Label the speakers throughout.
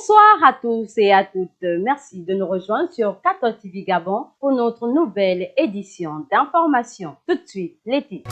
Speaker 1: Bonsoir à tous et à toutes. Merci de nous rejoindre sur 14 TV Gabon pour notre nouvelle édition d'information. Tout de suite, les titres.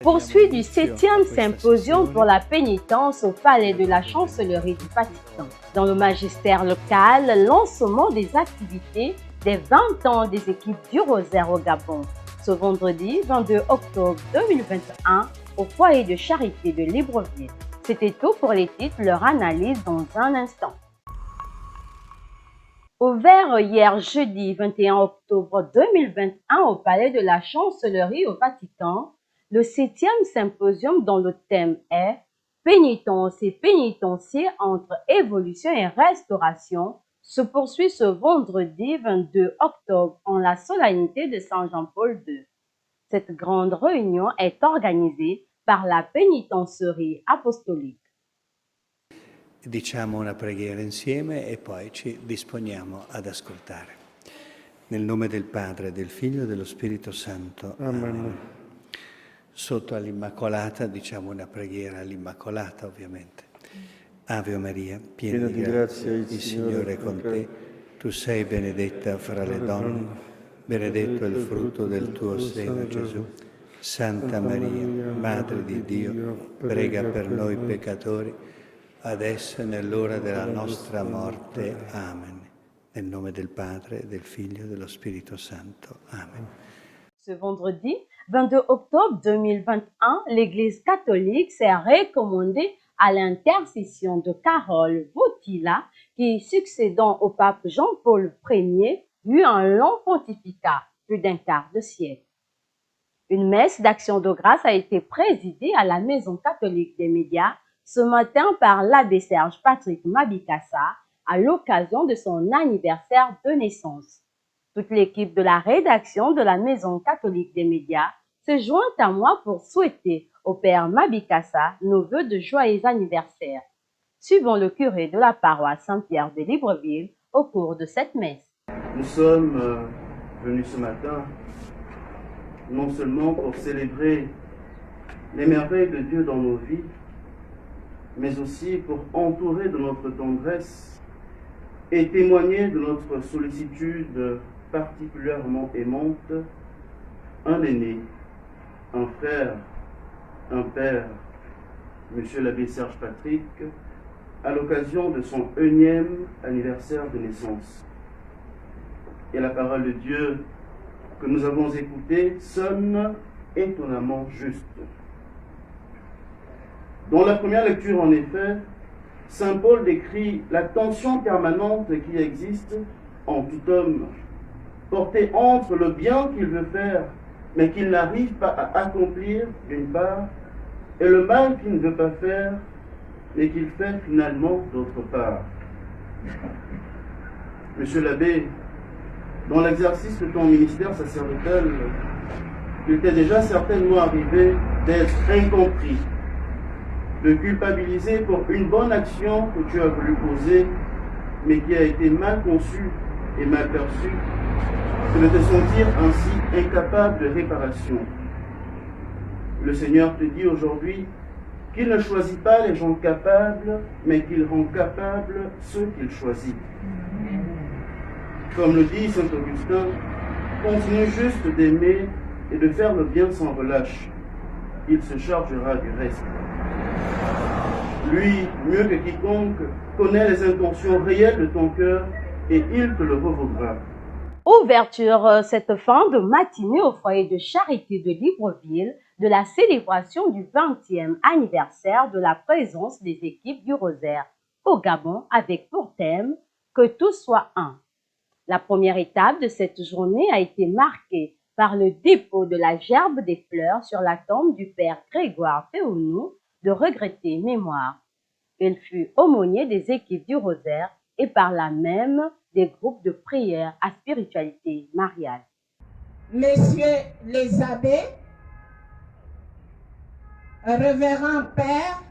Speaker 1: Poursuite du 7e symposium pour la pénitence au palais de la chancellerie du Vatican. Dans le magistère local, lancement des activités des 20 ans des équipes du Rosaire au Gabon. Ce vendredi 22 octobre 2021 au foyer de charité de Libreville. C'était tout pour les titres, leur analyse dans un instant. Ouvert hier jeudi 21 octobre 2021 au palais de la chancellerie au Vatican, le 7e symposium dont le thème est Pénitence et pénitencier entre évolution et restauration se poursuit ce vendredi 22 octobre en la solennité de Saint Jean-Paul II. Cette grande réunion est organisée par la pénitencerie apostolique.
Speaker 2: Diciamo una preghiera insieme e poi ci disponiamo ad ascoltare. Nel nome del Padre, del Figlio e dello Spirito Santo. Amen. Sotto all'Immacolata diciamo una preghiera all'Immacolata, ovviamente. Ave Maria, piena di grazia, il Signore è con te. Tu sei benedetta fra le donne, benedetto è il frutto del tuo seno, Gesù. Santa Maria, Madre di Dio, prega per noi peccatori, adesso e nell'ora della nostra morte. Amen. Nel nome del Padre, del Figlio e dello Spirito Santo. Amen.
Speaker 1: Ce vendredi 22 octobre 2021, l'Église catholique s'est recommandée à l'intercession de Carole Wojtyła, qui, succédant au pape Jean-Paul Ier, eut un long pontificat, plus d'un quart de siècle. Une messe d'action de grâce a été présidée à la Maison catholique des médias ce matin par l'abbé Serge Patrick Mabikassa à l'occasion de son anniversaire de naissance. Toute l'équipe de la rédaction de la Maison catholique des médias s'est jointe à moi pour souhaiter au père Mabikassa nos vœux de joyeux anniversaire. Suivons le curé de la paroisse Saint-Pierre de Libreville au cours de cette messe.
Speaker 3: Nous sommes venus ce matin non seulement pour célébrer les merveilles de Dieu dans nos vies, mais aussi pour entourer de notre tendresse et témoigner de notre sollicitude particulièrement aimante un aîné, un frère, un père, Monsieur l'abbé Serge Patrick, à l'occasion de son 1e anniversaire de naissance. Et la parole de Dieu que nous avons écoutée sonne étonnamment juste. Dans la première lecture, en effet, Saint Paul décrit la tension permanente qui existe en tout homme, portée entre le bien qu'il veut faire, mais qu'il n'arrive pas à accomplir, d'une part, et le mal qu'il ne veut pas faire, mais qu'il fait finalement, d'autre part. Monsieur l'abbé, dans l'exercice de ton ministère sacerdotal, il t'est déjà certainement arrivé d'être incompris, de culpabiliser pour une bonne action que tu as voulu poser, mais qui a été mal conçue et mal perçue, et de te sentir ainsi incapable de réparation. Le Seigneur te dit aujourd'hui qu'il ne choisit pas les gens capables, mais qu'il rend capables ceux qu'il choisit. Comme le dit saint Augustin, continue juste d'aimer et de faire le bien sans relâche. Il se chargera du reste. Lui, mieux que quiconque, connaît les intentions réelles de ton cœur et il te le revaudra.
Speaker 1: Ouverture cette fin de matinée au foyer de charité de Libreville de la célébration du 20e anniversaire de la présence des équipes du Rosaire au Gabon avec pour thème « Que tout soit un ». La première étape de cette journée a été marquée par le dépôt de la gerbe des fleurs sur la tombe du père Grégoire Théounou de regrettée mémoire. Il fut aumônier des équipes du Rosaire et par là même des groupes de prière à spiritualité mariale.
Speaker 4: Messieurs les abbés, révérends pères,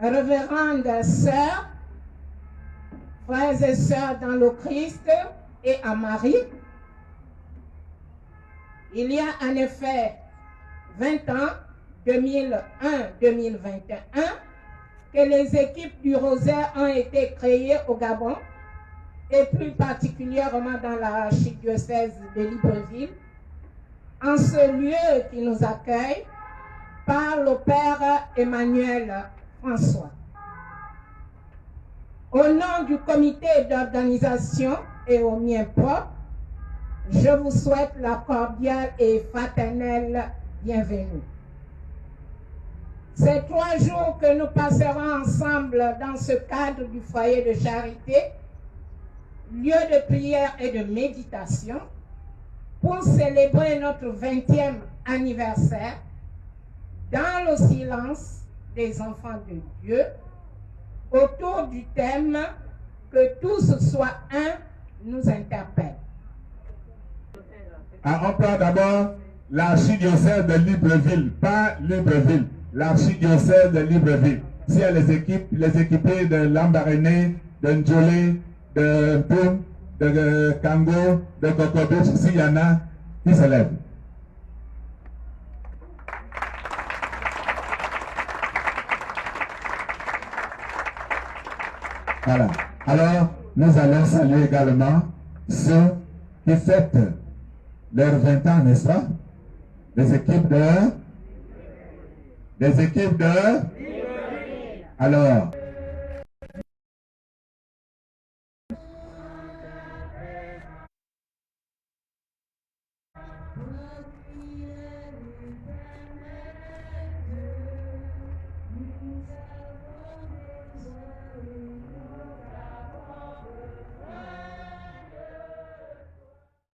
Speaker 4: révérendes sœurs, frères et sœurs dans le Christ et en Marie, il y a en effet 20 ans, 2001-2021, que les équipes du Rosaire ont été créées au Gabon, et plus particulièrement dans l'archidiocèse de Libreville, en ce lieu qui nous accueille, par le Père Emmanuel François. Au nom du comité d'organisation et au mien propre, je vous souhaite la cordiale et fraternelle bienvenue. Ces 3 jours que nous passerons ensemble dans ce cadre du foyer de charité, lieu de prière et de méditation, pour célébrer notre 20e anniversaire dans le silence des enfants de Dieu, autour du thème « Que tous soient un » nous interpelle.
Speaker 5: On prend d'abord l'archidiocèse de Libreville, pas Libreville, l'archidiocèse de Libreville. S'il y a les équipés de Lambaréné, de Ndjolé, de Boum, de Kango, de Kokobich, s'il y en a, qui se lèvent. Voilà. Alors, nous allons saluer également ceux qui fêtent leurs 20 ans, n'est-ce pas? Les équipes de... Alors...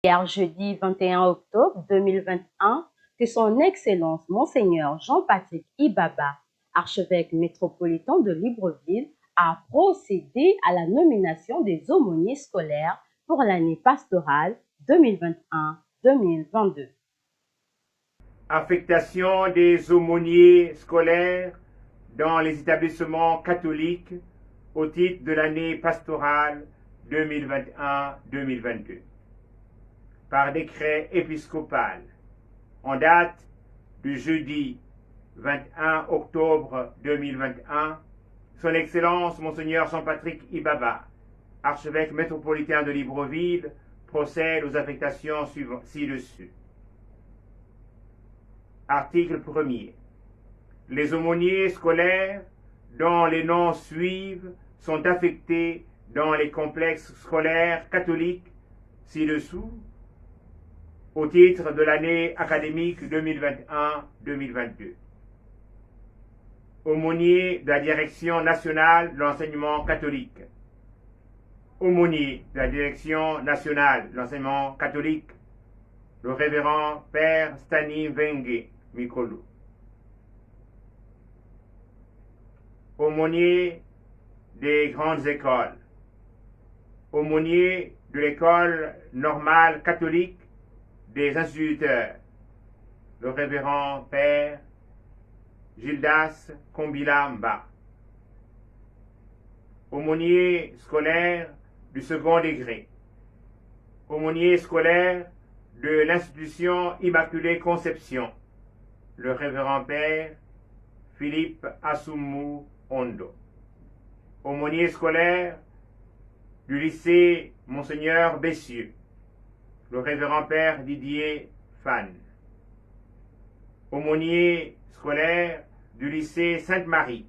Speaker 1: Hier, jeudi 21 octobre 2021, que son Excellence Monseigneur Jean-Patrick Ibaba, archevêque métropolitain de Libreville, a procédé à la nomination des aumôniers scolaires pour l'année pastorale 2021-2022.
Speaker 6: Affectation des aumôniers scolaires dans les établissements catholiques au titre de l'année pastorale 2021-2022. Par décret épiscopal en date du jeudi 21 octobre 2021, Son Excellence Monseigneur Jean-Patrick Ibaba, archevêque métropolitain de Libreville, procède aux affectations ci-dessus. Article 1er. Les aumôniers scolaires dont les noms suivent sont affectés dans les complexes scolaires catholiques ci-dessous au titre de l'année académique 2021-2022. Aumônier de la Direction nationale de l'enseignement catholique. Aumônier de la Direction nationale de l'enseignement catholique, le révérend Père Stani Wengue Mikolo. Aumônier des grandes écoles. Aumônier de l'école normale catholique des instituteurs, le révérend Père Gildas Kombilamba. Aumônier scolaire du second degré. Aumônier scolaire de l'institution Immaculée Conception, le révérend Père Philippe Assoumou Ondo. Aumônier scolaire du lycée Monseigneur Bessieux, le révérend Père Didier Fan. Aumônier scolaire du lycée Sainte-Marie,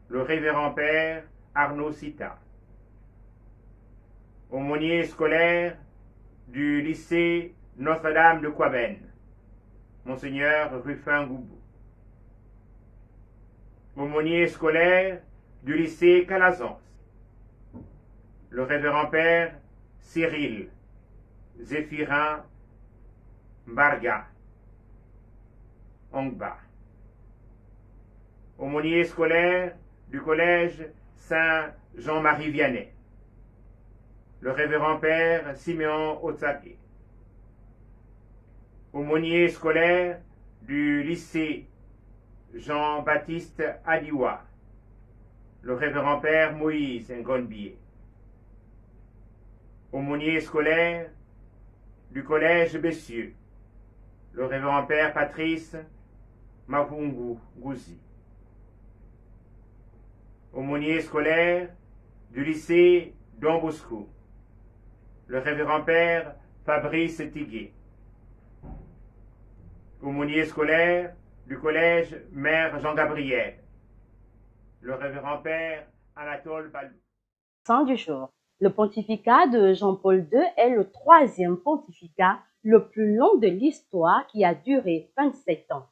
Speaker 6: le révérend Père Arnaud Sita. Aumônier scolaire du lycée Notre-Dame de Quaben, Monseigneur Ruffin Goubou. Aumônier scolaire du lycée Calazans, le révérend Père Cyril Zéphirin Mbarga Ongba. Aumônier scolaire du collège Saint-Jean-Marie Vianney, le révérend Père Siméon Otsake. Aumônier scolaire du lycée Jean-Baptiste Adiwa, le révérend Père Moïse Ngonbié. Aumônier scolaire du collège Bessieux, le révérend Père Patrice Mavungu Gouzi. aumônier scolaire du lycée Don Bosco, le révérend père Fabrice Tiguet, aumônier scolaire du collège Mère Jean-Gabriel, le révérend père Anatole Balou.
Speaker 1: Saint du jour. Le pontificat de Jean-Paul II est le troisième pontificat le plus long de l'histoire qui a duré 27 ans.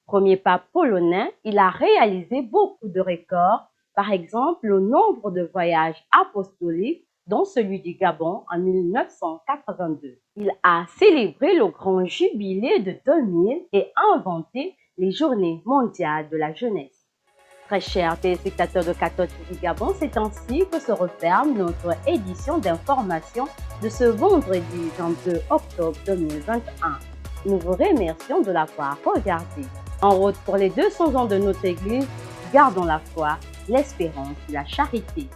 Speaker 1: Premier pape polonais, il a réalisé beaucoup de records, par exemple le nombre de voyages apostoliques, dont celui du Gabon en 1982. Il a célébré le grand jubilé de 2000 et inventé les journées mondiales de la jeunesse. Très chers téléspectateurs de Catholique du Gabon, c'est ainsi que se referme notre édition d'information de ce vendredi 22 octobre 2021. Nous vous remercions de l'avoir regardé. En route pour les 200 ans de notre Église, gardons la foi, l'espérance et la charité.